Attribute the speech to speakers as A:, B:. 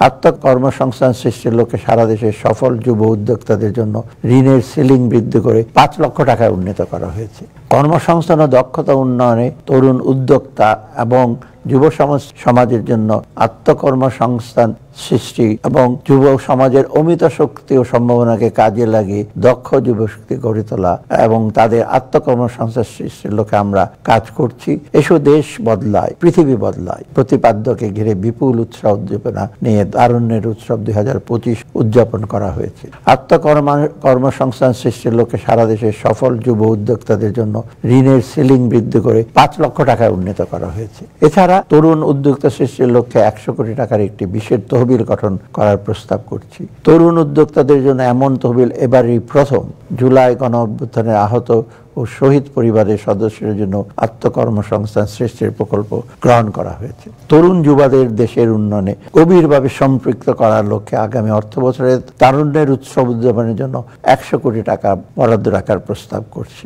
A: আত্মকর্মসংস্থান সৃষ্টির লক্ষ্যে সারা দেশের সফল যুব উদ্যোক্তাদের জন্য ঋণের সিলিং বৃদ্ধি করে 5 লক্ষ টাকায় উন্নীত করা হয়েছে। কর্মসংস্থান ও দক্ষতা উন্নয়নে তরুণ উদ্যোক্তা এবং যুব সমাজের জন্য আত্মকর্মসংস্থান সৃষ্টি এবং যুব সমাজের অমিত শক্তি ও সম্ভাবনাকে কাজে লাগিয়ে দক্ষ যুবশক্তি গড়ে তোলা এবং তাদের আত্মকর্মসংস্থান সৃষ্টির লক্ষ্যে আমরা কাজ করছি। এসো দেশ বদলায়, পৃথিবী বদলায় প্রতিপাদ্যকে ঘিরে বিপুল উৎসাহ উদ্দীপনা নিয়ে তারুণ্যের উৎসব 2025 উদযাপন করা হয়েছে। কর্মসংস্থান সৃষ্টির লক্ষ্যে সারা দেশের সফল যুব উদ্যোক্তাদের জন্য ঋণের সিলিং বৃদ্ধি করে 5 লক্ষ টাকায় উন্নীত করা হয়েছে। এছাড়া তরুণ উদ্যোক্তা সৃষ্টির লক্ষ্যে 100 কোটি টাকার একটি বিশেষ তহবিল গঠন করার প্রস্তাব করছি। তরুণ উদ্যোক্তাদের জন্য এমন তহবিল এবারই প্রথম। জুলাই গণঅভ্যুত্থানের আহত ও শহীদ পরিবারের সদস্যদের জন্য আত্মকর্মসংস্থান সৃষ্টির প্রকল্প গ্রহণ করা হয়েছে। তরুণ যুবাদের দেশের উন্নয়নে গভীরভাবে সম্পৃক্ত করার লক্ষ্যে আগামী অর্থবছরে তারুণ্যের উৎসব উদযাপনের জন্য 100 কোটি টাকা বরাদ্দ রাখার প্রস্তাব করছি।